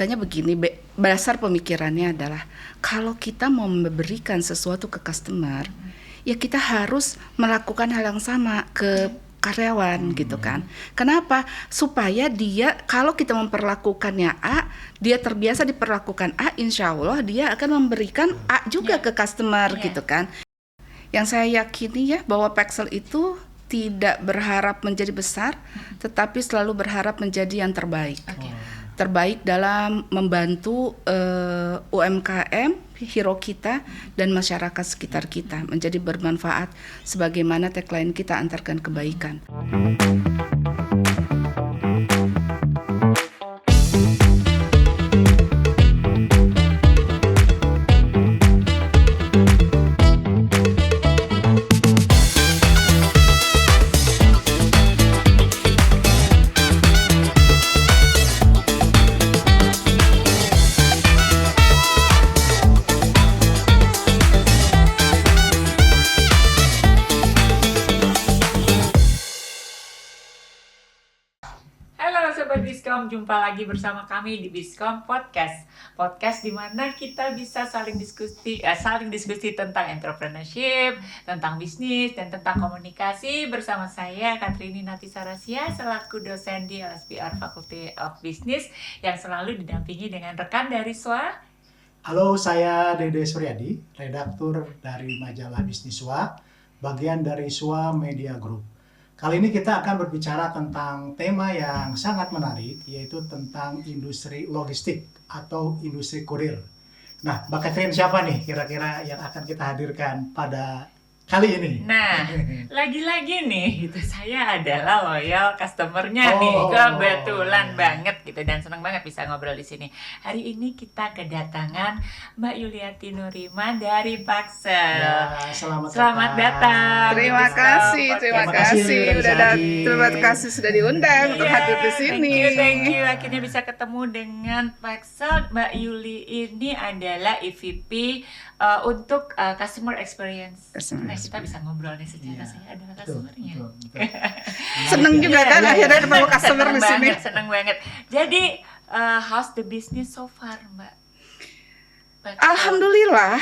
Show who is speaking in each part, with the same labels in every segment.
Speaker 1: logikanya begini, dasar pemikirannya adalah kalau kita mau memberikan sesuatu ke customer, ya kita harus melakukan hal yang sama ke karyawan gitu kan. Kenapa? Supaya dia kalau kita memperlakukannya A, dia terbiasa diperlakukan A, insya Allah dia akan memberikan A juga ke customer gitu kan. Yang saya yakini ya bahwa Paxel itu tidak berharap menjadi besar, tetapi selalu berharap menjadi yang terbaik. Terbaik dalam membantu UMKM, hero kita dan masyarakat sekitar kita menjadi bermanfaat sebagaimana tagline kita, antarkan kebaikan.
Speaker 2: Sobat Biskom, jumpa lagi bersama kami di Biskom Podcast di mana kita bisa saling diskusi tentang entrepreneurship, tentang bisnis, dan tentang komunikasi bersama saya Katrini Natisarasia selaku dosen di LSPR Faculty of Business yang selalu didampingi dengan rekan dari SWA.
Speaker 3: Halo, saya Dede Suryadi, redaktur dari majalah Bisnis SWA, bagian dari SWA Media Group. Kali ini kita akan berbicara tentang tema yang sangat menarik, yaitu tentang industri logistik atau industri kurir. Nah, Mbak Catherine, siapa nih kira-kira yang akan kita hadirkan pada kali ini?
Speaker 2: Nah, lagi-lagi nih, gitu, saya adalah loyal customer-nya nih, kebetulan banget gitu, dan senang banget bisa ngobrol di sini. Hari ini kita kedatangan Mbak Yuliati Nurima dari Paxel.
Speaker 3: Ya,
Speaker 2: selamat datang.
Speaker 1: Terima kasih sudah diundang untuk hadir di sini.
Speaker 2: Thank you. Akhirnya bisa ketemu dengan Paxel. Mbak Yuli ini adalah EVP untuk customer experience. Nah, kita bisa ngobrol nih secara saya adalah customer-nya.
Speaker 1: Seneng juga kan akhirnya ketemu customer di sini.
Speaker 2: Seneng banget. Jadi, how's the business so far, Mbak?
Speaker 1: Alhamdulillah.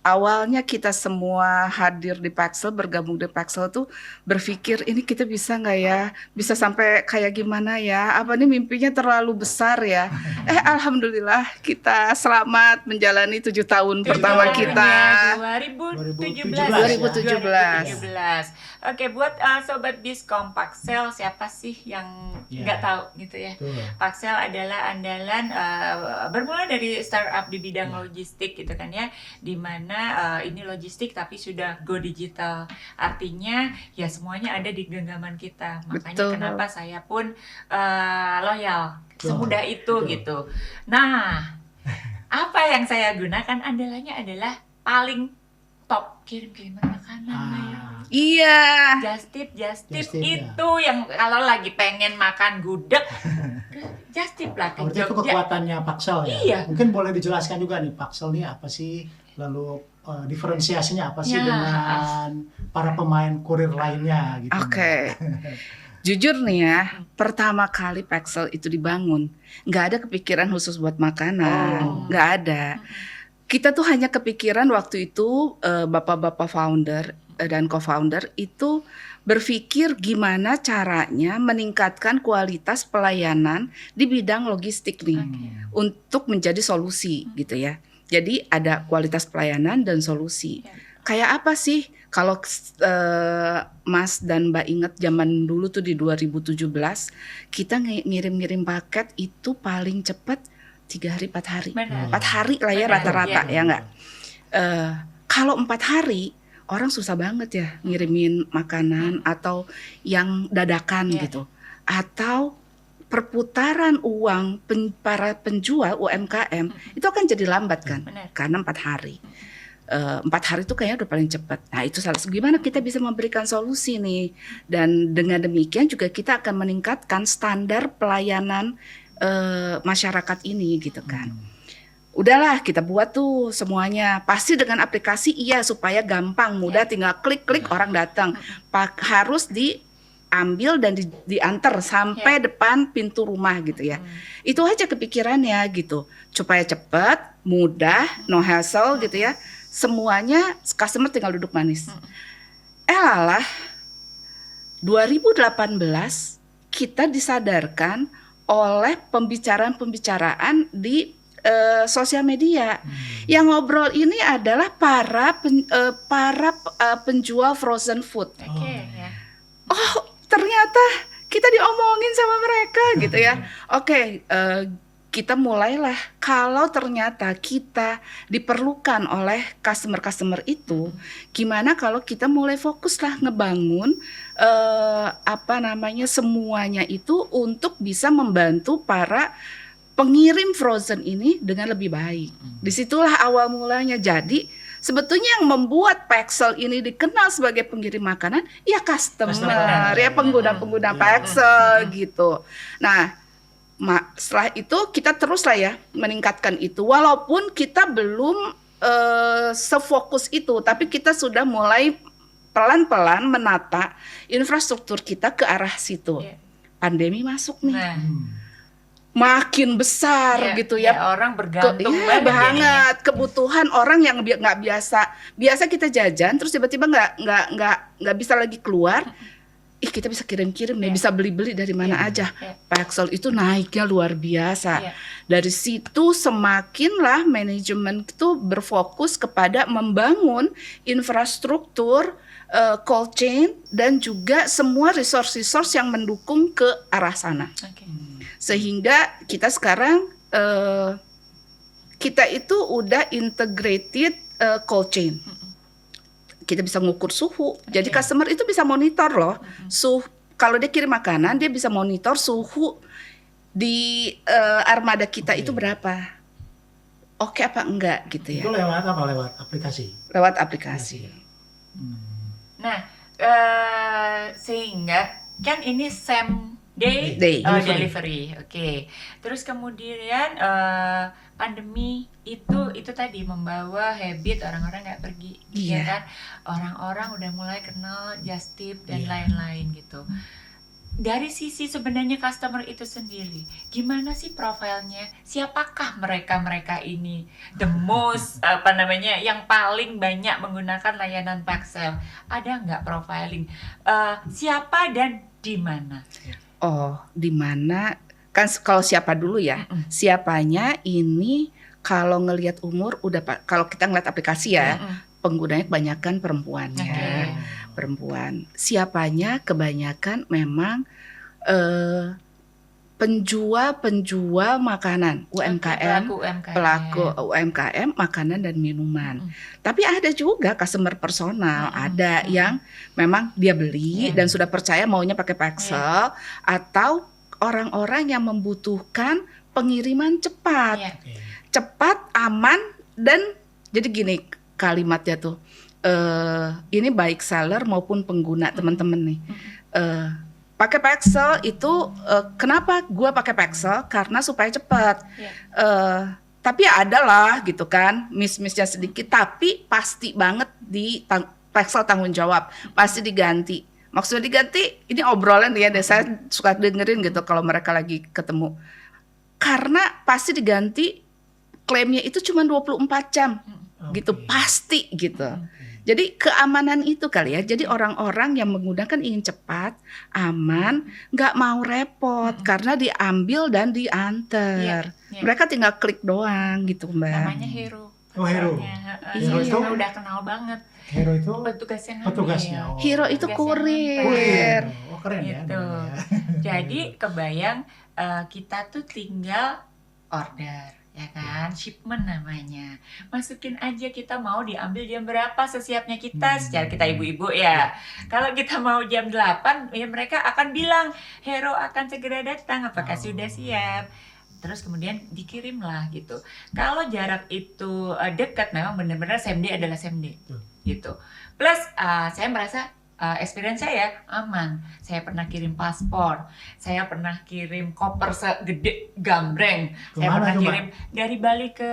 Speaker 1: Awalnya kita semua hadir di Paxel, bergabung di Paxel tuh berpikir ini kita bisa nggak ya, bisa sampai kayak gimana ya, apa nih mimpinya terlalu besar ya. Alhamdulillah kita selamat menjalani 7 tahun pertama kita.
Speaker 2: 2017. Oke, buat Sobat Biskom, Paxel siapa sih yang nggak tahu gitu ya. Paxel adalah andalan bermula dari startup di bidang logistik gitu kan ya, di mana ini logistik tapi sudah go digital, artinya ya semuanya ada di genggaman kita. Makanya kenapa saya pun loyal, semudah itu gitu. Nah, apa yang saya gunakan andalannya adalah paling top, kirim-kiriman makanan ya.
Speaker 1: Iya.
Speaker 2: Just tip itu yang kalau lagi pengen makan gudeg Just Tip lah ke Jogja.
Speaker 3: Itu kekuatannya Paxel ya.
Speaker 2: Iya.
Speaker 3: Mungkin boleh dijelaskan juga nih Paxel ini apa sih, lalu diferensiasinya apa sih dengan para pemain kurir lainnya gitu.
Speaker 1: Oke. Jujur nih ya, pertama kali Paxel itu dibangun, nggak ada kepikiran khusus buat makanan, nggak ada. Kita tuh hanya kepikiran waktu itu bapak-bapak founder dan co-founder itu berpikir gimana caranya meningkatkan kualitas pelayanan di bidang logistik nih untuk menjadi solusi gitu ya. Jadi ada kualitas pelayanan dan solusi. Kayak apa sih? Kalau Mas dan Mbak ingat zaman dulu tuh di 2017 kita ngirim-ngirim paket itu paling cepat 3 hari 4 hari. 4 hari lah ya rata-rata ya enggak. Kalau 4 hari orang susah banget ya ngirimin makanan atau yang dadakan gitu. Atau perputaran uang para penjual UMKM itu akan jadi lambat kan, karena 4 hari. 4 hari itu kayaknya udah paling cepat. Nah itu gimana kita bisa memberikan solusi nih, dan dengan demikian juga kita akan meningkatkan standar pelayanan masyarakat ini gitu kan. Udahlah kita buat tuh semuanya, pasti dengan aplikasi supaya gampang mudah, tinggal klik-klik orang datang. Harus di diambil dan diantar sampai depan pintu rumah gitu ya. Itu aja kepikirannya gitu, supaya cepat, mudah, no hassle gitu ya. Semuanya customer tinggal duduk manis. Lalah 2018 kita disadarkan oleh pembicaraan-pembicaraan di sosial media. Yang ngobrol ini adalah para penjual frozen food.
Speaker 2: Oke, ya.
Speaker 1: Oh, ternyata kita diomongin sama mereka gitu ya. Oke, kita mulailah kalau ternyata kita diperlukan oleh customer itu, gimana kalau kita mulai fokuslah ngebangun semuanya itu untuk bisa membantu para pengirim frozen ini dengan lebih baik. Disitulah awal mulanya. Jadi sebetulnya yang membuat Paxel ini dikenal sebagai pengirim makanan ya customer, ya pengguna-pengguna Paxel gitu. Nah, setelah itu kita teruslah ya meningkatkan itu. Walaupun kita belum sefokus itu, tapi kita sudah mulai pelan-pelan menata infrastruktur kita ke arah situ. Pandemi masuk nih. Makin besar gitu ya.
Speaker 2: Orang bergantung
Speaker 1: banget kebutuhan orang yang nggak biasa kita jajan terus tiba-tiba nggak bisa lagi keluar. Kita bisa kirim-kirim nih, bisa beli-beli dari mana aja. Paxel itu naiknya luar biasa. Dari situ semakinlah manajemen itu berfokus kepada membangun infrastruktur cold chain dan juga semua resource yang mendukung ke arah sana. Sehingga kita sekarang kita itu udah integrated cold chain. Kita bisa ngukur suhu. Jadi customer itu bisa monitor loh suhu. Kalau dia kirim makanan, dia bisa monitor suhu di armada kita itu berapa. Oke apa enggak gitu ya.
Speaker 3: Itu lewat apa? Lewat aplikasi?
Speaker 1: Lewat aplikasi.
Speaker 2: Nah, sehingga kan ini same day delivery. Oke. Terus kemudian pandemi itu tadi membawa habit orang-orang nggak pergi, ya kan? Orang-orang udah mulai kenal Just Tip dan lain-lain gitu. Dari sisi sebenarnya customer itu sendiri, gimana sih profilnya? Siapakah mereka ini? The most yang paling banyak menggunakan layanan Paxel. Ada nggak profiling? Siapa dan di mana?
Speaker 1: Oh, di mana? Kan kalau siapa dulu ya? Siapanya ini kalau ngelihat umur kalau kita ngeliat aplikasi ya, penggunanya kebanyakan perempuannya. Perempuan. Siapanya kebanyakan memang penjual makanan, pelaku UMKM makanan dan minuman. Tapi ada juga customer personal, ada yang memang dia beli dan sudah percaya maunya pakai Paxel, atau orang-orang yang membutuhkan pengiriman cepat. Cepat, aman, dan jadi gini kalimatnya tuh, ini baik seller maupun pengguna teman-teman nih. Pakai Paxel itu kenapa gue pakai Paxel? Karena supaya cepat. Tapi ya ada lah gitu kan, miss-missnya sedikit, tapi pasti banget di Paxel tanggung jawab, pasti diganti. Maksudnya diganti, ini obrolan ya, saya suka dengerin gitu kalau mereka lagi ketemu. Karena pasti diganti, klaimnya itu cuma 24 jam gitu, pasti gitu. Jadi keamanan itu kali ya. Jadi orang-orang yang menggunakan ingin cepat, aman, nggak mau repot karena diambil dan diantar. Mereka tinggal klik doang gitu, Mbak.
Speaker 2: Namanya Hero.
Speaker 3: Hero.
Speaker 2: Hero itu udah kenal banget.
Speaker 3: Hero itu
Speaker 2: petugasnya.
Speaker 1: Hero itu kurir.
Speaker 3: Oh, keren
Speaker 2: gitu.
Speaker 3: Ya.
Speaker 2: Jadi kebayang kita tuh tinggal order. Ya kan, shipment namanya. Masukin aja kita mau diambil jam berapa sesiapnya kita, secara kita ibu-ibu ya. Kalau kita mau jam 8, ya mereka akan bilang, Hero akan segera datang, apakah sudah siap? Terus kemudian dikirim lah gitu. Kalau jarak itu dekat, memang benar-benar same day adalah same day gitu. Plus saya merasa experience saya aman. Saya pernah kirim paspor, saya pernah kirim koper segede gambreng, saya
Speaker 3: Kemana
Speaker 2: pernah
Speaker 3: coba?
Speaker 2: kirim dari Bali ke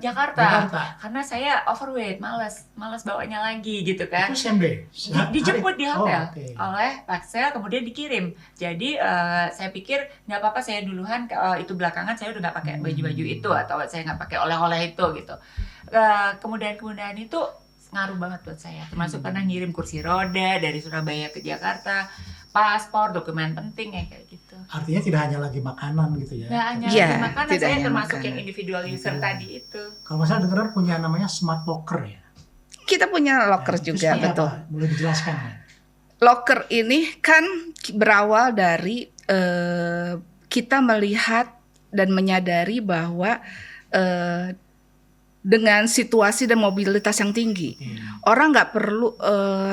Speaker 2: Jakarta.
Speaker 3: Jakarta.
Speaker 2: Karena saya overweight, malas bawanya lagi gitu kan.
Speaker 3: Itu same day.
Speaker 2: Dijemput di hotel
Speaker 3: Oh, oke.
Speaker 2: oleh Paxel, kemudian dikirim. Jadi saya pikir nggak apa-apa, saya duluan, itu belakangan saya udah nggak pakai baju-baju itu atau saya nggak pakai oleh-oleh itu gitu. Kemudian itu ngaruh banget buat saya. Termasuk pernah ngirim kursi roda dari Surabaya ke Jakarta, paspor, dokumen penting ya kayak gitu.
Speaker 3: Artinya tidak hanya lagi makanan gitu ya.
Speaker 2: Nggak hanya
Speaker 1: Iya,
Speaker 2: lagi makanan,
Speaker 1: tidak
Speaker 2: saya
Speaker 1: hanya
Speaker 2: termasuk
Speaker 1: makanan.
Speaker 2: yang individual user tadi itu.
Speaker 3: Kalau nggak salah dengar punya namanya smart locker ya.
Speaker 1: Kita punya locker
Speaker 3: Nah, itu
Speaker 1: juga,
Speaker 3: seperti
Speaker 1: betul.
Speaker 3: apa? Boleh dijelaskan ya?
Speaker 1: Locker ini kan berawal dari kita melihat dan menyadari bahwa dengan situasi dan mobilitas yang tinggi, orang nggak perlu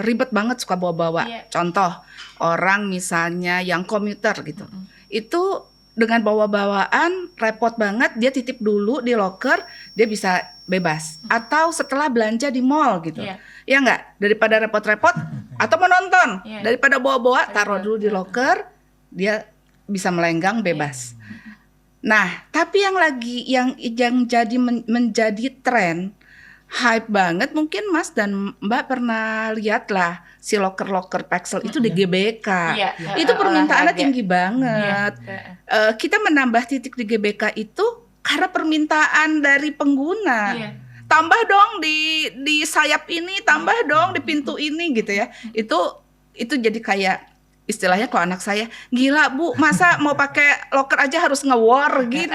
Speaker 1: ribet banget suka bawa-bawa.
Speaker 2: Iya.
Speaker 1: Contoh, orang misalnya yang komuter gitu, itu dengan bawa-bawaan repot banget, dia titip dulu di locker, dia bisa bebas. Atau setelah belanja di mall gitu,
Speaker 2: Iya.
Speaker 1: ya nggak? Daripada repot-repot atau menonton,
Speaker 2: Iya.
Speaker 1: daripada bawa-bawa, taruh
Speaker 2: Betul.
Speaker 1: dulu di locker, dia bisa melenggang bebas. Nah, tapi yang jadi menjadi tren, hype banget, mungkin Mas dan Mbak pernah lihat lah si loker-loker Paxel itu di GBK.
Speaker 2: Iya,
Speaker 1: Itu permintaannya
Speaker 2: olahraga.
Speaker 1: tinggi banget.
Speaker 2: Iya.
Speaker 1: Kita menambah titik di GBK itu karena permintaan dari pengguna.
Speaker 2: Iya.
Speaker 1: Tambah dong di sayap ini, tambah dong di pintu ini gitu ya. Itu jadi kayak istilahnya kalau anak saya, gila Bu, masa mau pakai locker aja harus nge-war gitu.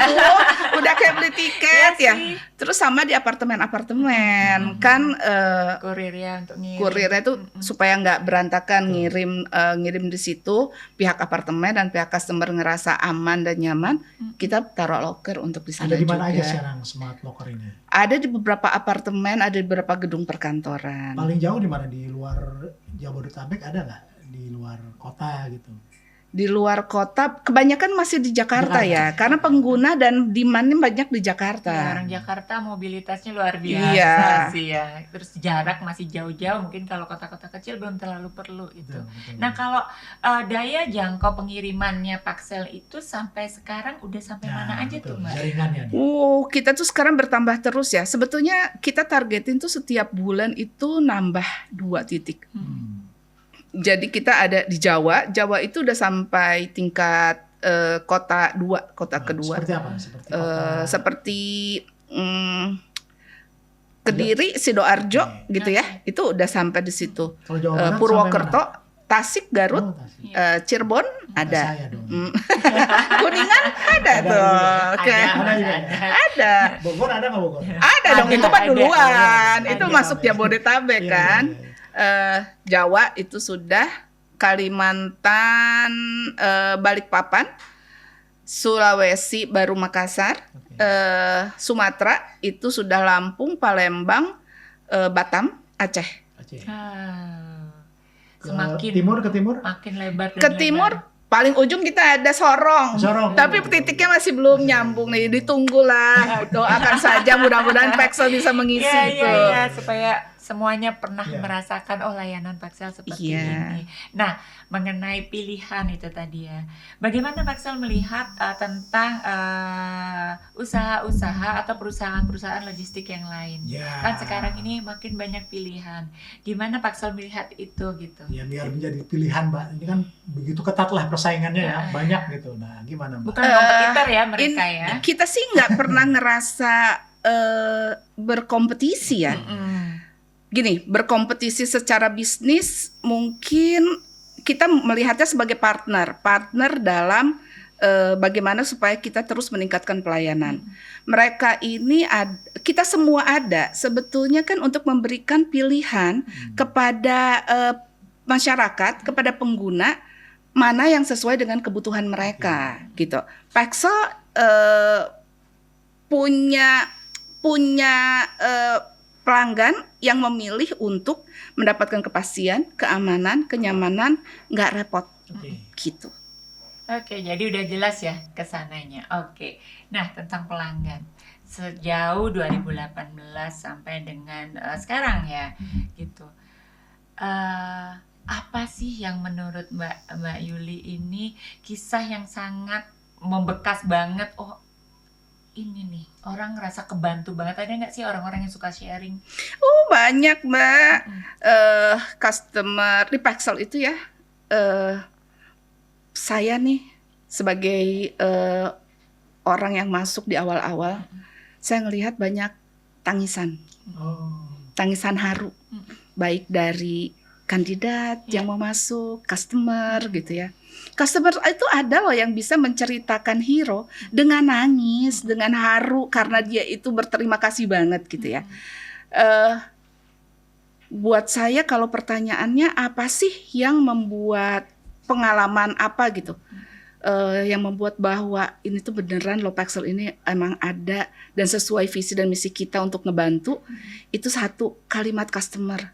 Speaker 1: Udah kayak beli tiket
Speaker 2: Iya
Speaker 1: ya.
Speaker 2: sih.
Speaker 1: Terus sama di apartemen-apartemen kan
Speaker 2: Kurirnya untuk ngirim.
Speaker 1: kurirnya tuh supaya nggak berantakan ngirim di situ, pihak apartemen dan pihak customer ngerasa aman dan nyaman, kita taruh locker untuk di sana
Speaker 3: Ada di mana aja
Speaker 1: juga.
Speaker 3: sekarang smart locker ini?
Speaker 1: Ada di beberapa apartemen, ada di beberapa gedung perkantoran.
Speaker 3: Paling jauh di mana? Di luar Jabodetabek ada nggak? Di luar kota gitu?
Speaker 1: Di luar kota kebanyakan masih di Jakarta
Speaker 3: Jakarta.
Speaker 1: ya, karena pengguna dan demandnya banyak di Jakarta.
Speaker 2: Ya, orang Jakarta mobilitasnya luar biasa
Speaker 1: Iya.
Speaker 2: sih ya. Terus jarak masih jauh-jauh, mungkin kalau kota-kota kecil belum terlalu perlu itu.
Speaker 3: Betul.
Speaker 2: Nah, kalau daya jangkau pengirimannya Paxel itu sampai sekarang udah sampai mana aja
Speaker 3: betul.
Speaker 2: tuh, Mbak?
Speaker 3: Jaringannya nih.
Speaker 1: Kita tuh sekarang bertambah terus ya. Sebetulnya kita targetin tuh setiap bulan itu nambah 2 titik. Jadi kita ada di Jawa itu udah sampai tingkat kota kedua.
Speaker 3: Seperti apa? Seperti kota.
Speaker 1: Seperti Kediri, Sidoarjo gitu ya. Itu udah sampai di situ.
Speaker 3: Kalau Jawa Barat
Speaker 1: Purwokerto,
Speaker 3: sampai
Speaker 1: Tasik,
Speaker 3: mana?
Speaker 1: Garut,
Speaker 3: Oh, Tasik.
Speaker 1: Cirebon
Speaker 3: Kota
Speaker 1: ada.
Speaker 3: saya dong.
Speaker 1: Kuningan ada tuh.
Speaker 3: juga.
Speaker 1: Oke.
Speaker 3: Ada juga.
Speaker 1: Ada.
Speaker 3: Bogor ada nggak Bogor?
Speaker 1: Ada dong,
Speaker 2: Ada,
Speaker 1: itu mah
Speaker 2: ada.
Speaker 1: duluan.
Speaker 3: Ada.
Speaker 1: Itu masuk Jabodetabek
Speaker 3: Iya,
Speaker 1: kan.
Speaker 3: iya, iya.
Speaker 1: Jawa itu sudah, Kalimantan, Balikpapan, Sulawesi baru Makassar, Sumatera itu sudah Lampung, Palembang, Batam, Aceh.
Speaker 3: Aceh. Ke
Speaker 2: Semakin
Speaker 3: timur
Speaker 2: makin lebar dan
Speaker 1: Ke timur paling ujung kita ada Sorong.
Speaker 3: Sorong.
Speaker 1: Tapi titiknya masih belum nyambung nih. Ditunggulah. Doakan saja mudah-mudahan Paxel bisa mengisi itu.
Speaker 2: Iya, supaya semuanya pernah
Speaker 3: Iya.
Speaker 2: merasakan layanan Paxel seperti
Speaker 1: Iya.
Speaker 2: ini. Nah, mengenai pilihan itu tadi ya, bagaimana Paxel melihat tentang usaha-usaha atau perusahaan-perusahaan logistik yang lain?
Speaker 3: Ya.
Speaker 2: Kan sekarang ini makin banyak pilihan. Gimana Paxel melihat itu gitu?
Speaker 3: Ya biar menjadi pilihan Mbak. Ini kan begitu ketat lah persaingannya ya,
Speaker 2: Ya.
Speaker 3: banyak gitu. Nah gimana Mbak?
Speaker 2: Bukan kompetitor ya mereka ya.
Speaker 1: Kita sih nggak pernah ngerasa berkompetisi ya. Gini, berkompetisi secara bisnis mungkin kita melihatnya sebagai partner dalam bagaimana supaya kita terus meningkatkan pelayanan. Mereka ini kita semua ada sebetulnya kan untuk memberikan pilihan kepada masyarakat, kepada pengguna mana yang sesuai dengan kebutuhan mereka gitu. Paxel punya pelanggan yang memilih untuk mendapatkan kepastian, keamanan, kenyamanan, nggak repot gitu.
Speaker 2: Oke, jadi udah jelas ya kesananya. Oke, nah tentang pelanggan sejauh 2018 sampai dengan sekarang ya, gitu. apa sih yang menurut Mbak Yuli ini kisah yang sangat membekas banget? Oh, ini nih orang ngerasa kebantu banget. Ada nggak sih orang-orang yang suka sharing?
Speaker 1: Banyak Mbak. Customer di Paxel itu ya, saya nih sebagai orang yang masuk di awal-awal, saya ngelihat banyak tangisan haru, baik dari kandidat yang mau masuk, customer gitu ya. Customer itu ada loh yang bisa menceritakan hero dengan nangis, dengan haru karena dia itu berterima kasih banget gitu ya. Buat saya kalau pertanyaannya apa sih yang membuat pengalaman apa gitu, yang membuat bahwa ini tuh beneran loh Paxel ini emang ada dan sesuai visi dan misi kita untuk ngebantu, itu satu kalimat customer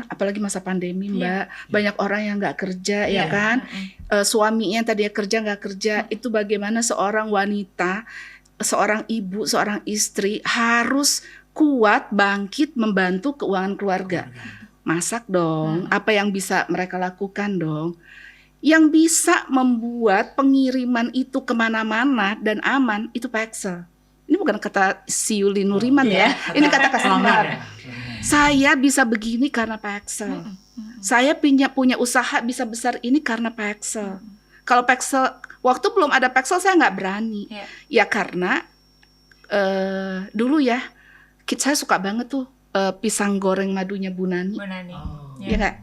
Speaker 1: apalagi masa pandemi Mbak, banyak orang yang nggak kerja ya kan, suaminya tadi kerja nggak kerja, itu bagaimana seorang wanita, seorang ibu, seorang istri harus kuat bangkit membantu keuangan keluarga. Masak dong, apa yang bisa mereka lakukan dong, yang bisa membuat pengiriman itu kemana-mana dan aman itu Paxel. Ini bukan kata si Yuli Nuriman ya, ini kata customer. Saya bisa begini karena Paxel. Saya punya usaha bisa besar ini karena Paxel. Kalau Paxel, waktu belum ada Paxel saya nggak berani. Ya karena dulu ya, saya suka banget tuh pisang goreng madunya Bu Nani. Ya nggak?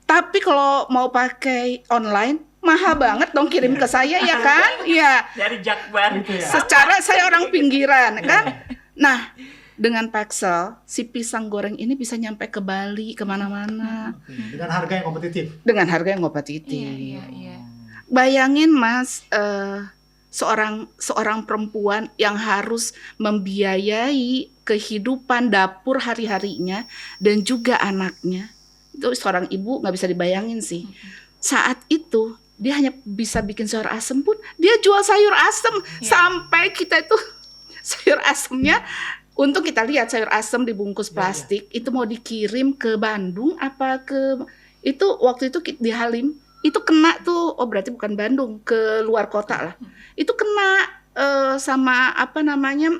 Speaker 1: Tapi kalau mau pakai online, mahal banget dong kirim ke saya ya kan? Iya.
Speaker 2: Dari Jakbar itu ya.
Speaker 1: Secara saya orang pinggiran kan. Nah, dengan Paxel, si pisang goreng ini bisa nyampe ke Bali, kemana-mana.
Speaker 3: Dengan harga yang kompetitif.
Speaker 1: Dengan harga yang kompetitif.
Speaker 2: Iya.
Speaker 1: Bayangin Mas, seorang perempuan yang harus membiayai kehidupan dapur hari-harinya dan juga anaknya. Itu seorang ibu nggak bisa dibayangin sih. Saat itu dia hanya bisa bikin sayur asem pun, dia jual sayur asem sampai kita itu sayur asemnya. Untuk kita lihat sayur asem dibungkus plastik itu mau dikirim ke Bandung apa ke itu waktu itu di Halim itu kena tuh, oh berarti bukan Bandung, ke luar kota lah. Itu kena sama apa namanya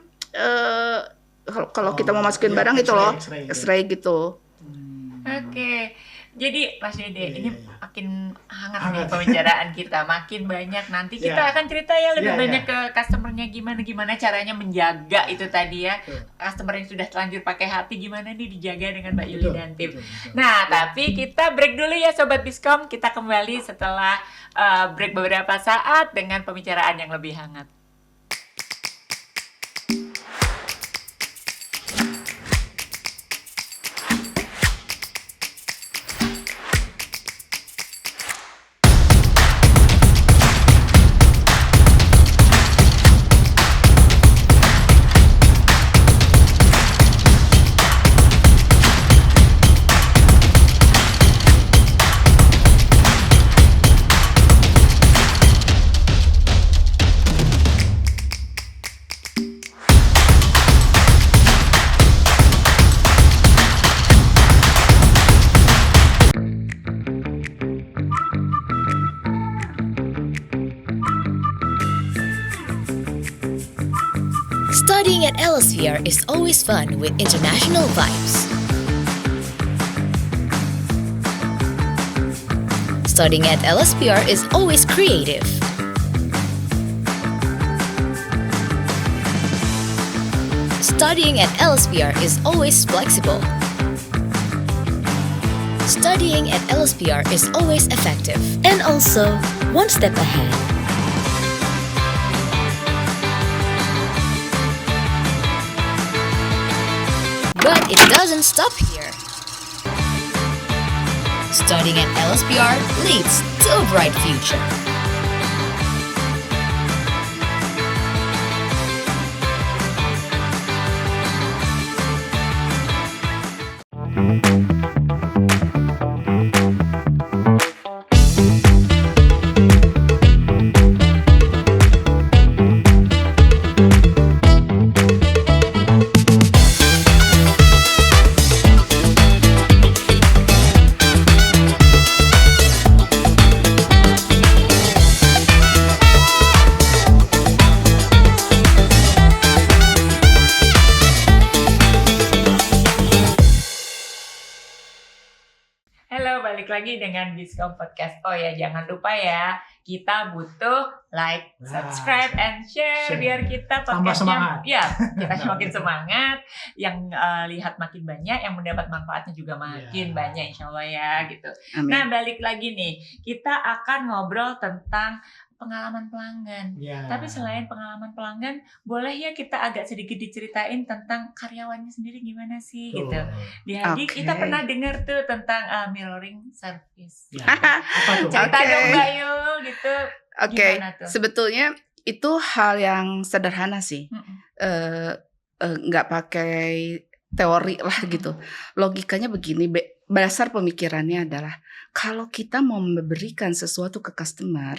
Speaker 1: kalau kita mau masukin barang itu loh X-ray gitu.
Speaker 2: Oke. Jadi Mas Dede, ini makin hangat nih pembicaraan kita, makin banyak. Nanti kita akan cerita ya lebih banyak ke customernya gimana caranya menjaga itu tadi ya. Customer yang sudah terlanjur pakai hati gimana nih dijaga dengan Mbak Yuli dan tim. Nah, tapi kita break dulu ya Sobat Biskom. Kita kembali setelah break beberapa saat dengan pembicaraan yang lebih hangat.
Speaker 4: Studying at Elsevier is always fun with international vibes. Studying at Elsevier is always creative. Studying at Elsevier is always flexible. Studying at Elsevier is always effective and also one step ahead. But it doesn't stop here. Studying at LSPR leads to a bright future.
Speaker 2: lagi dengan Biskom Podcast. Oh ya, jangan lupa ya, kita butuh like, subscribe, and share biar kita
Speaker 3: Tambah semangat.
Speaker 2: ya, kita semakin semangat, yang lihat makin banyak, yang mendapat manfaatnya juga makin banyak, insya Allah ya gitu.
Speaker 1: Amin.
Speaker 2: Nah, balik lagi nih, kita akan ngobrol tentang pengalaman pelanggan.
Speaker 3: Ya.
Speaker 2: Tapi selain pengalaman pelanggan, boleh ya kita agak sedikit diceritain tentang karyawannya sendiri gimana sih
Speaker 3: Tuh.
Speaker 2: gitu. Di Hadi
Speaker 1: Oke.
Speaker 2: kita pernah dengar tuh tentang mirroring service.
Speaker 3: Ya, apa tuh?
Speaker 2: Cerita
Speaker 1: Oke.
Speaker 2: dong Mbak Yul gitu.
Speaker 1: Oke,
Speaker 2: Gimana tuh?
Speaker 1: sebetulnya itu hal yang sederhana sih.
Speaker 2: Mm-mm.
Speaker 1: Nggak pakai teori lah gitu. Logikanya begini, dasar pemikirannya adalah kalau kita mau memberikan sesuatu ke customer,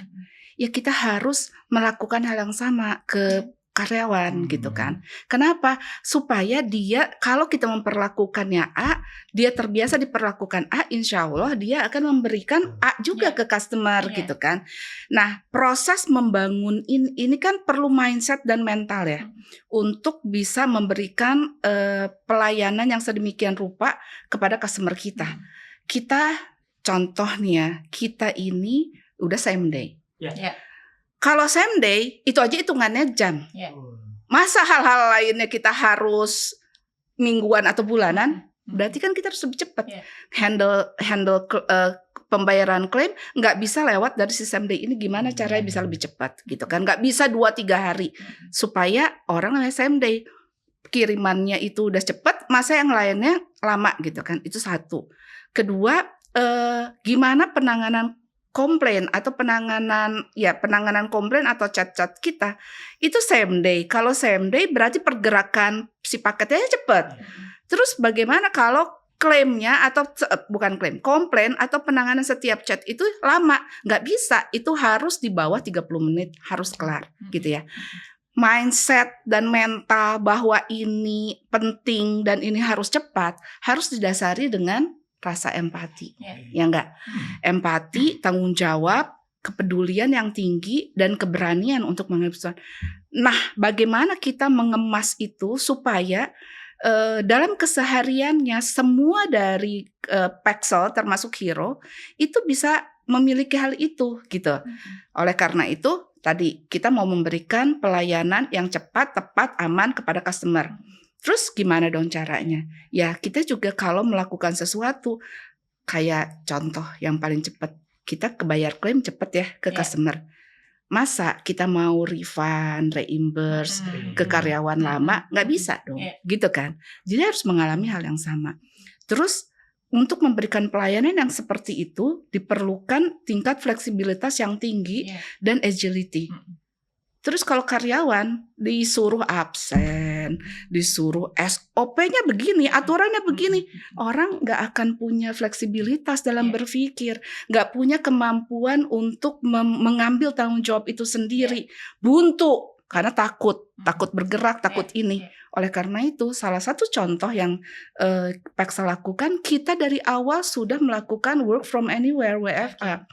Speaker 1: ya kita harus melakukan hal yang sama ke karyawan gitu kan. Kenapa? Supaya dia, kalau kita memperlakukannya A, dia terbiasa diperlakukan A, insya Allah dia akan memberikan A juga ke customer gitu kan. Nah, proses membangun ini kan perlu mindset dan mental ya, untuk bisa memberikan pelayanan yang sedemikian rupa kepada customer kita. Kita contoh nih ya, kita ini udah same day.
Speaker 2: Ya.
Speaker 1: Kalau same day, itu aja hitungannya jam. Masa hal-hal lainnya kita harus mingguan atau bulanan? Berarti kan kita harus lebih cepat. Handle pembayaran klaim nggak bisa lewat dari sistem day ini. Gimana caranya bisa lebih cepat gitu kan? Nggak bisa 2-3 hari supaya orang same day kirimannya itu udah cepat, masa yang lainnya lama gitu kan? Itu satu. Kedua, gimana penanganan komplain atau penanganan komplain atau chat-chat kita itu same day. Kalau same day berarti pergerakan si paketnya cepat. Terus bagaimana kalau klaimnya atau bukan klaim, komplain atau penanganan setiap chat itu lama? Nggak bisa, itu harus di bawah 30 menit harus kelar gitu ya. Mindset dan mental bahwa ini penting dan ini harus cepat harus didasari dengan rasa empati, ya enggak? Empati, tanggung jawab, kepedulian yang tinggi, dan keberanian untuk menghadapi. Nah, bagaimana kita mengemas itu supaya dalam kesehariannya semua dari Paxel termasuk Hero itu bisa memiliki hal itu gitu. Oleh karena itu, tadi kita mau memberikan pelayanan yang cepat, tepat, aman kepada customer. Terus gimana dong caranya? Ya kita juga kalau melakukan sesuatu, kayak contoh yang paling cepat, kita kebayar klaim cepat ya ke customer. Masa kita mau refund, reimburse ke karyawan lama? Nggak bisa dong, gitu kan. Jadi harus mengalami hal yang sama. Terus untuk memberikan pelayanan yang seperti itu, diperlukan tingkat fleksibilitas yang tinggi dan agility. Terus kalau karyawan disuruh absen, disuruh SOP-nya begini, aturannya begini, orang nggak akan punya fleksibilitas dalam berpikir, nggak punya kemampuan untuk mengambil tanggung jawab itu sendiri, buntu karena takut bergerak, takut ini. Oleh karena itu, salah satu contoh yang Paxel lakukan, kita dari awal sudah melakukan work from anywhere WFA.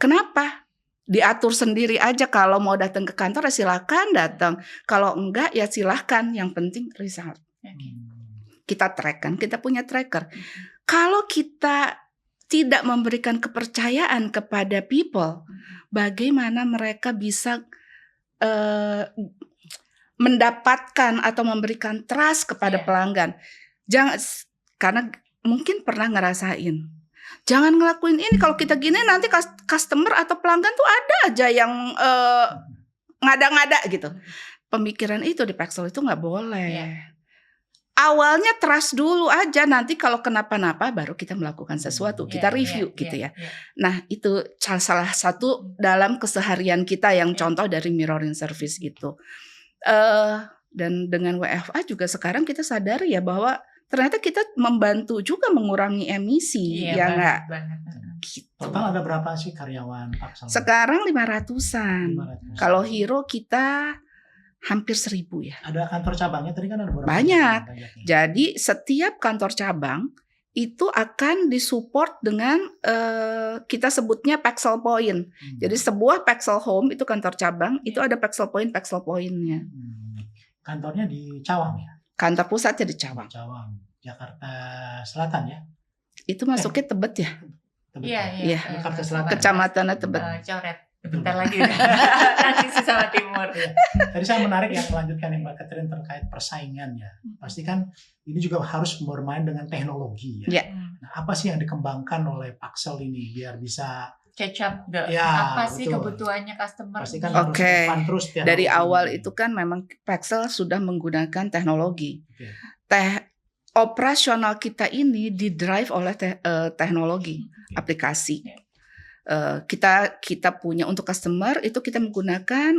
Speaker 1: Kenapa? Diatur sendiri aja, kalau mau datang ke kantor ya silakan datang, kalau enggak ya silahkan, yang penting result. Kita track kan, kita punya tracker. Kalau kita tidak memberikan kepercayaan kepada people, bagaimana mereka bisa mendapatkan atau memberikan trust kepada pelanggan? Jangan, karena mungkin pernah ngerasain, jangan ngelakuin ini, kalau kita gini nanti customer atau pelanggan tuh ada aja yang ngada-ngada gitu. Pemikiran itu di Paxel itu nggak boleh. Awalnya trust dulu aja, nanti kalau kenapa-napa baru kita melakukan sesuatu, kita review gitu ya. Nah itu salah satu dalam keseharian kita yang contoh dari mirroring service itu. Dan dengan WFA juga sekarang kita sadar ya bahwa ternyata kita membantu juga mengurangi emisi, ya nggak? Gitu.
Speaker 3: Total ada berapa sih karyawan Paxel?
Speaker 1: Sekarang 500-an. Kalau Hero kita hampir 1.000 ya.
Speaker 3: Ada kantor cabangnya tadi kan ada berapa?
Speaker 1: Banyak. Jadi setiap kantor cabang itu akan disupport dengan kita sebutnya Paxel Point. Jadi sebuah Paxel Home itu kantor cabang, itu ada Paxel Point-nya.
Speaker 3: Kantornya di Cawang ya?
Speaker 1: Kantor pusatnya di Cawang.
Speaker 3: Cawang, Jakarta Selatan ya?
Speaker 1: Itu masuknya Tebet ya?
Speaker 2: Iya,
Speaker 1: Iya.
Speaker 3: Jakarta Selatan.
Speaker 1: Kecamatan Tebet.
Speaker 2: Coret. Bentar lagi udah transisi sama timur.
Speaker 3: Tadi saya menarik yang melanjutkan yang Mbak Catherine terkait persaingan ya. Pasti kan ini juga harus bermain dengan teknologi ya.
Speaker 1: Iya.
Speaker 3: Nah, apa sih yang dikembangkan oleh Paxel ini biar bisa
Speaker 2: Catch up
Speaker 3: Ya,
Speaker 2: apa sih
Speaker 3: betul.
Speaker 2: kebutuhannya customer?
Speaker 3: pasti kan
Speaker 1: Oke.
Speaker 3: harus depan terus teknologi.
Speaker 1: Dari awal itu kan memang Paxel sudah menggunakan teknologi.
Speaker 3: Oke.
Speaker 1: Operasional kita ini didrive oleh teknologi, aplikasi. Kita punya untuk customer itu kita menggunakan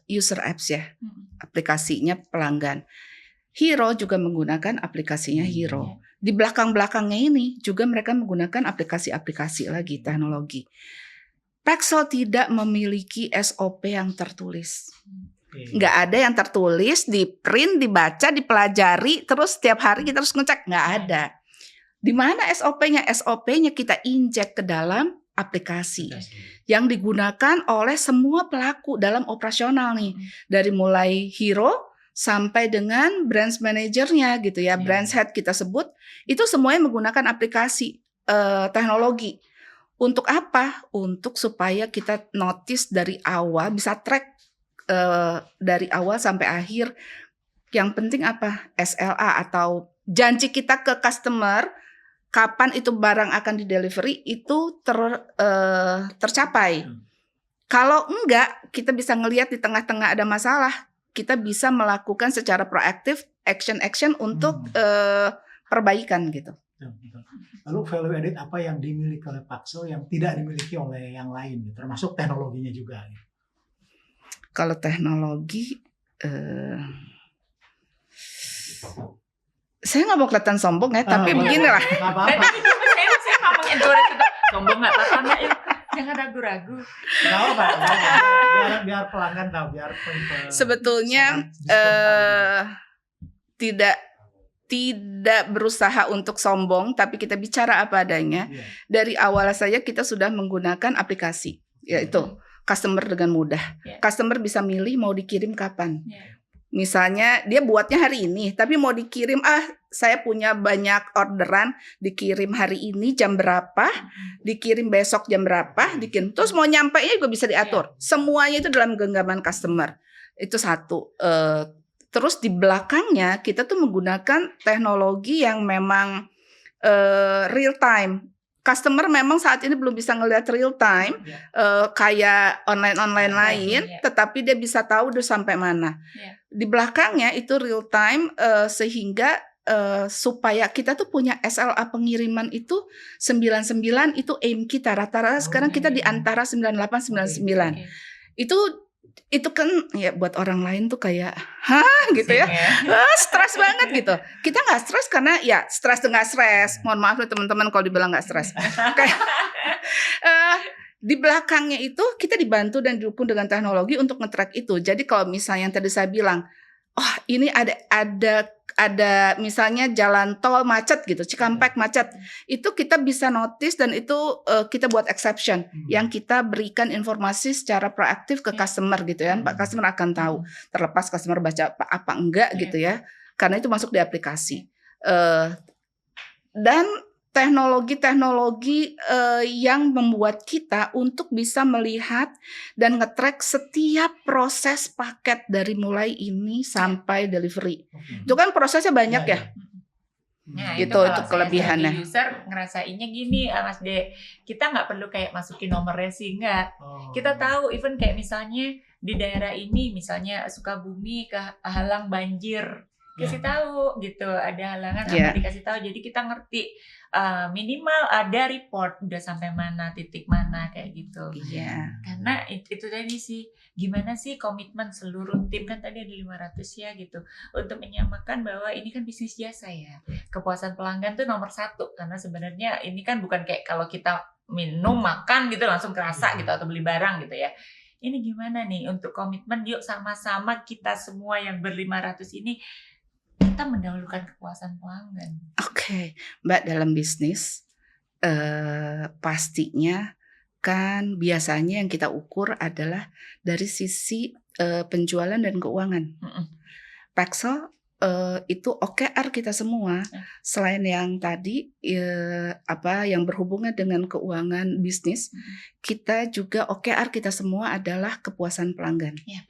Speaker 1: user apps ya, aplikasinya pelanggan. Hero juga menggunakan aplikasinya Hero. Di belakang-belakangnya ini juga mereka menggunakan aplikasi-aplikasi lagi teknologi. Paxel tidak memiliki SOP yang tertulis.
Speaker 3: Oke.
Speaker 1: Nggak ada yang tertulis, di print, dibaca, dipelajari, terus setiap hari kita harus ngecek. Nggak ada. Di mana SOP-nya? SOP-nya kita injek ke dalam aplikasi yang digunakan oleh semua pelaku dalam operasional nih. Dari mulai hero sampai dengan branch manajernya gitu ya, branch head kita sebut, itu semuanya menggunakan aplikasi teknologi. Untuk apa? Untuk supaya kita notice dari awal, bisa track dari awal sampai akhir. Yang penting apa? SLA atau janji kita ke customer, kapan itu barang akan di-delivery itu tercapai. Kalau enggak, kita bisa ngelihat di tengah-tengah ada masalah, kita bisa melakukan secara proaktif action untuk perbaikan gitu.
Speaker 3: Betul. Lalu value added apa yang dimiliki oleh Paxel yang tidak dimiliki oleh yang lain, termasuk teknologinya juga?
Speaker 1: Kalau teknologi, saya nggak mau kelihatan sombong ya, tapi beginilah.
Speaker 3: Nggak apa-apa.
Speaker 2: Saya ngomongin Coret itu sombong nggak apa-apa Mbak, ya. Jangan ragu-ragu.
Speaker 3: Nggak apa-apa. Biar pelanggan tahu, biar
Speaker 1: Sebetulnya tidak berusaha untuk sombong, tapi kita bicara apa adanya.
Speaker 3: Iya.
Speaker 1: Dari awal saja kita sudah menggunakan aplikasi, yaitu customer dengan mudah. Customer bisa milih mau dikirim kapan. Misalnya dia buatnya hari ini, tapi mau dikirim, saya punya banyak orderan, dikirim hari ini jam berapa, dikirim besok jam berapa, dikirim. Terus mau nyampainya juga bisa diatur. Semuanya itu dalam genggaman customer. Itu satu. Terus di belakangnya kita tuh menggunakan teknologi yang memang real time. Customer memang saat ini belum bisa ngelihat real time kayak online lain, tetapi dia bisa tahu udah sampai mana. Di belakangnya itu real time sehingga supaya kita tuh punya SLA pengiriman itu 99 itu aim kita. Rata-rata sekarang kita di antara 98 99. Itu kan ya buat orang lain tuh kayak gitu ya. Stres banget gitu. Kita nggak stres karena ya stres nggak stres. Mohon maaf nih teman-teman kalau dibilang nggak stres. Kayak di belakangnya itu kita dibantu dan didukung dengan teknologi untuk nge-track itu. Jadi kalau misalnya yang tadi saya bilang, ini ada misalnya jalan tol macet gitu, Cikampek macet, itu kita bisa notice dan itu kita buat exception yang kita berikan informasi secara proaktif ke customer gitu ya. Pak customer akan tahu, terlepas customer baca apa enggak gitu ya, karena itu masuk di aplikasi. Dan teknologi-teknologi yang membuat kita untuk bisa melihat dan nge-track setiap proses paket dari mulai ini sampai delivery. Itu kan prosesnya banyak ya.
Speaker 2: Nah,
Speaker 1: Gitu,
Speaker 2: kalau
Speaker 1: itu
Speaker 2: saya
Speaker 1: kelebihannya.
Speaker 2: sebagai user ngerasainnya gini, Mas De, kita nggak perlu kayak masukin nomornya sih, nggak. Kita tahu, even kayak misalnya di daerah ini, misalnya Sukabumi kehalang banjir, kasih tahu gitu, ada halangan apa dikasih tahu, jadi kita ngerti. Minimal ada report udah sampai mana, titik mana kayak gitu.
Speaker 1: Iya.
Speaker 2: Karena itu tadi sih, gimana sih komitmen seluruh tim, kan tadi ada 500 ya gitu, untuk menyamakan bahwa ini kan bisnis jasa ya. Kepuasan pelanggan tuh nomor 1, karena sebenarnya ini kan bukan kayak kalau kita minum, makan gitu langsung kerasa gitu, atau beli barang gitu ya. Ini gimana nih untuk komitmen, yuk sama-sama kita semua yang ber-500 ini kita mendahulukan kepuasan pelanggan.
Speaker 1: Oke, Mbak, dalam bisnis pastinya kan biasanya yang kita ukur adalah dari sisi penjualan dan keuangan. Paxel itu OKR kita semua. Selain yang tadi yang berhubungan dengan keuangan bisnis, kita juga OKR kita semua adalah kepuasan pelanggan.
Speaker 2: Ya.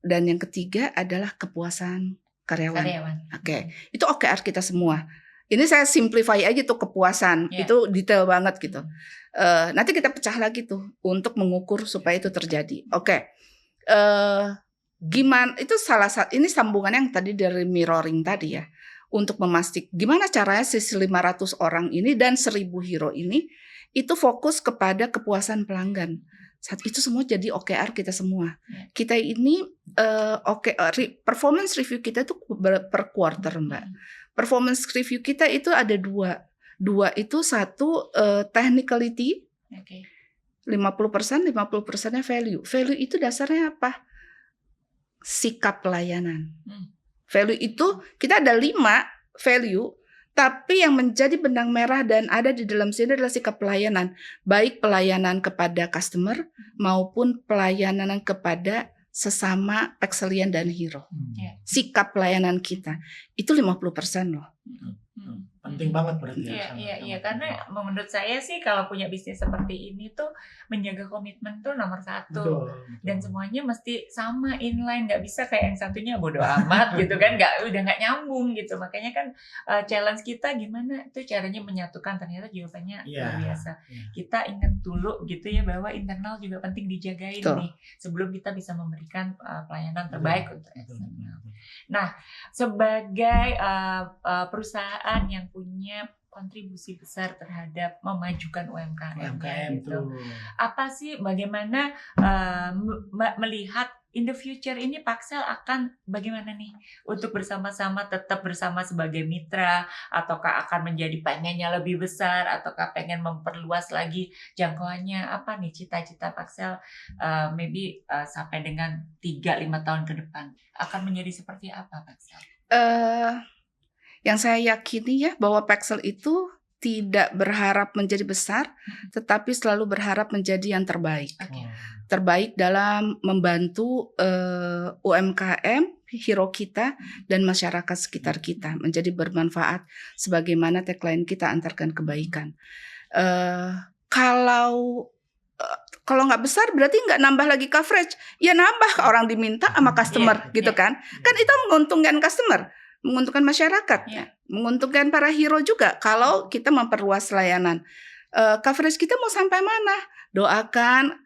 Speaker 1: Dan yang ketiga adalah kepuasan karyawan. Oke, itu OKR kita semua. Ini saya simplify aja tuh kepuasan, itu detail banget gitu. Nanti kita pecah lagi tuh untuk mengukur supaya itu terjadi. Oke. Gimana itu ini sambungan yang tadi dari mirroring tadi ya, untuk memastikan gimana caranya sisi 500 orang ini dan 1000 hero ini itu fokus kepada kepuasan pelanggan. Saat itu semua jadi OKR kita semua. Kita ini performance review kita itu per quarter, Mbak. Performance review kita itu ada dua itu satu technicality, 50%nya value. Value itu dasarnya apa? Sikap pelayanan. Value itu kita ada 5 value, tapi yang menjadi benang merah dan ada di dalam sini adalah sikap pelayanan, baik pelayanan kepada customer maupun pelayanan kepada sesama Pexelian dan hero. Sikap pelayanan kita itu 50% loh.
Speaker 3: Penting banget berarti.
Speaker 2: Iya, karena menurut saya sih kalau punya bisnis seperti ini tuh menjaga komitmen tuh nomor 1.
Speaker 3: Betul.
Speaker 2: Dan semuanya mesti sama inline, nggak bisa kayak yang satunya bodo amat gitu kan, udah nggak nyambung gitu. Makanya kan challenge kita gimana tuh caranya menyatukan, ternyata jawabannya luar biasa. Kita ingat dulu gitu ya bahwa internal juga penting dijagain nih sebelum kita bisa memberikan pelayanan terbaik untuk eksternal. Nah, sebagai perusahaan yang punya kontribusi besar terhadap memajukan UMKM gitu. Apa sih bagaimana melihat in the future ini Paxel akan bagaimana nih untuk bersama-sama tetap bersama sebagai mitra, ataukah akan menjadi pengennya lebih besar, ataukah pengen memperluas lagi jangkauannya? Apa nih cita-cita Paxel maybe sampai dengan 3-5 tahun ke depan akan menjadi seperti apa Paxel?
Speaker 1: Yang saya yakini ya bahwa Paxel itu tidak berharap menjadi besar, tetapi selalu berharap menjadi yang terbaik. Terbaik dalam membantu UMKM, hero kita, dan masyarakat sekitar kita menjadi bermanfaat sebagaimana tagline kita, antarkan kebaikan. Kalau nggak besar berarti nggak nambah lagi coverage, ya nambah orang diminta sama customer gitu kan? Kan itu menguntungkan customer, menguntungkan masyarakat, menguntungkan para hero juga kalau kita memperluas layanan. Coverage kita mau sampai mana? Doakan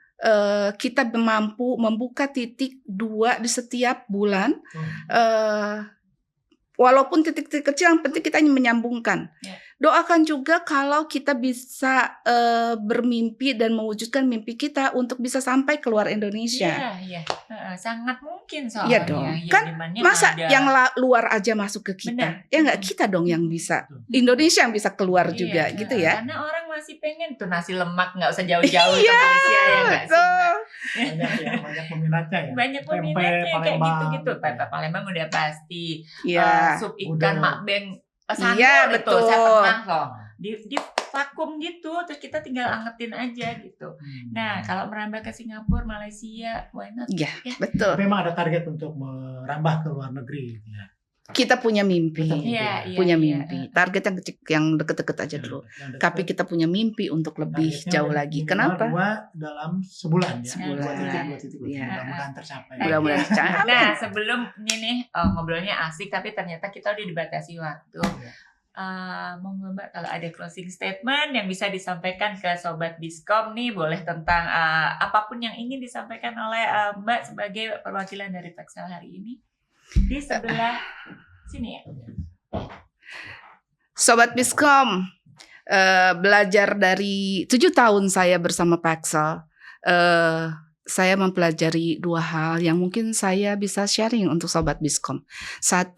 Speaker 1: kita mampu membuka titik 2 di setiap bulan. Walaupun titik-titik kecil, yang penting kita menyambungkan. Doakan juga kalau kita bisa bermimpi dan mewujudkan mimpi kita untuk bisa sampai keluar Indonesia.
Speaker 2: Iya, sangat mungkin soalnya.
Speaker 1: Iya dong. Kan masa yang luar aja masuk ke kita? Ya nggak, kita dong yang bisa. Indonesia yang bisa keluar juga gitu ya.
Speaker 2: Karena orang masih pengen tuh nasi lemak, nggak usah jauh-jauh ke Malaysia ya nggak sih?
Speaker 3: Banyak peminatnya ya.
Speaker 2: Banyak peminatnya kayak gitu-gitu. Pempek Palembang udah pasti. Sup ikan makbeng Sanur itu saya pernah loh di vakum gitu, terus kita tinggal angetin aja gitu. Nah kalau merambah ke Singapura, Malaysia, why not?
Speaker 1: Iya, betul.
Speaker 3: Tapi memang ada target untuk merambah ke luar negeri gitu ya.
Speaker 1: Kita punya mimpi, punya mimpi. Target yang kecil, yang deket-deket aja dulu. Tapi kita punya mimpi untuk lebih jauh lagi. Kenapa?
Speaker 3: 2 dalam sebulan ya.
Speaker 1: Sebulan.
Speaker 3: 2 titik. Mudah-mudahan tercapai.
Speaker 1: Mudah-mudahan tercapai.
Speaker 2: Nah sebelum ini nih ngobrolnya asik, tapi ternyata kita udah dibatasi waktu. Monggo Mbak, kalau ada closing statement yang bisa disampaikan ke Sobat Biskom nih, boleh tentang apapun yang ingin disampaikan oleh Mbak sebagai perwakilan dari Paxel hari ini. Di sebelah sini ya.
Speaker 1: Sobat Biskom, belajar dari 7 tahun saya bersama Paxel, saya mempelajari 2 hal yang mungkin saya bisa sharing untuk Sobat Biskom. 1,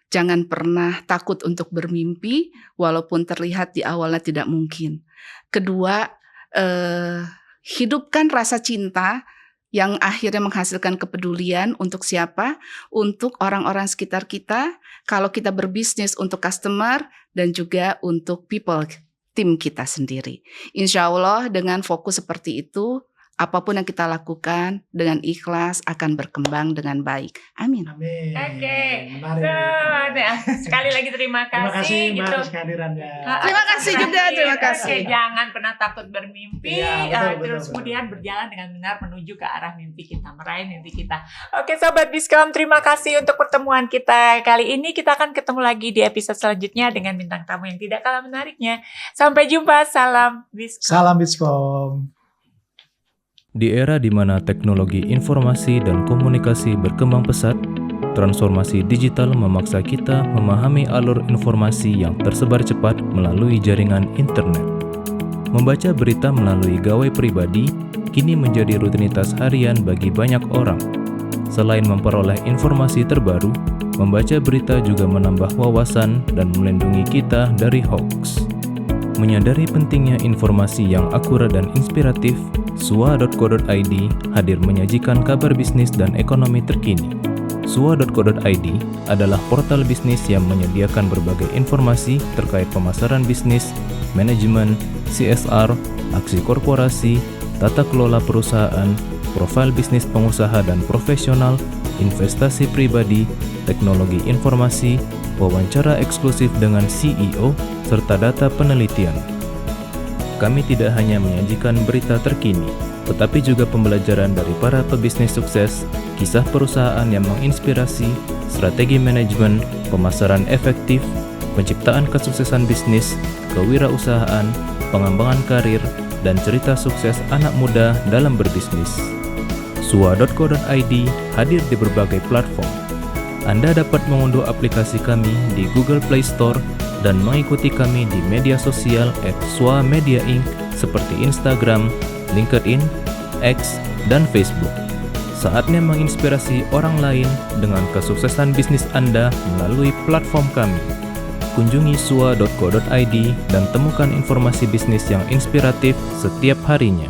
Speaker 1: jangan pernah takut untuk bermimpi walaupun terlihat di awalnya tidak mungkin. 2, hidupkan rasa cinta yang akhirnya menghasilkan kepedulian untuk siapa? Untuk orang-orang sekitar kita, kalau kita berbisnis untuk customer dan juga untuk people, tim kita sendiri. Insya Allah dengan fokus seperti itu apapun yang kita lakukan dengan ikhlas akan berkembang dengan baik. Amin.
Speaker 3: Amin.
Speaker 2: Oke.
Speaker 3: Menarik.
Speaker 2: Sekali lagi terima
Speaker 3: Terima kasih
Speaker 2: kasih
Speaker 3: Mbak
Speaker 2: gitu.
Speaker 3: atas kehadirannya.
Speaker 1: Terima kasih juga, terima kasih.
Speaker 2: Oke, jangan pernah takut bermimpi,
Speaker 3: Iya, betul,
Speaker 2: terus
Speaker 3: betul.
Speaker 2: kemudian berjalan dengan benar menuju ke arah mimpi kita, meraih mimpi kita. Oke, Sobat Biskom, terima kasih untuk pertemuan kita kali ini. Kita akan ketemu lagi di episode selanjutnya dengan bintang tamu yang tidak kalah menariknya. Sampai jumpa, salam Biskom.
Speaker 3: Salam Biskom.
Speaker 5: Di era di mana teknologi informasi dan komunikasi berkembang pesat, transformasi digital memaksa kita memahami alur informasi yang tersebar cepat melalui jaringan internet. Membaca berita melalui gawai pribadi kini menjadi rutinitas harian bagi banyak orang. Selain memperoleh informasi terbaru, membaca berita juga menambah wawasan dan melindungi kita dari hoax. Menyadari pentingnya informasi yang akurat dan inspiratif, sua.co.id hadir menyajikan kabar bisnis dan ekonomi terkini. Sua.co.id adalah portal bisnis yang menyediakan berbagai informasi terkait pemasaran bisnis, manajemen, CSR, aksi korporasi, tata kelola perusahaan, profil bisnis pengusaha dan profesional, investasi pribadi, teknologi informasi, wawancara eksklusif dengan CEO, serta data penelitian. Kami tidak hanya menyajikan berita terkini, tetapi juga pembelajaran dari para pebisnis sukses, kisah perusahaan yang menginspirasi, strategi manajemen, pemasaran efektif, penciptaan kesuksesan bisnis, kewirausahaan, pengembangan karir, dan cerita sukses anak muda dalam berbisnis. Sua.co.id hadir di berbagai platform. Anda dapat mengunduh aplikasi kami di Google Play Store dan mengikuti kami di media sosial @swa-media-inc seperti Instagram, LinkedIn, X, dan Facebook. Saatnya menginspirasi orang lain dengan kesuksesan bisnis Anda melalui platform kami. Kunjungi sua.co.id dan temukan informasi bisnis yang inspiratif setiap harinya.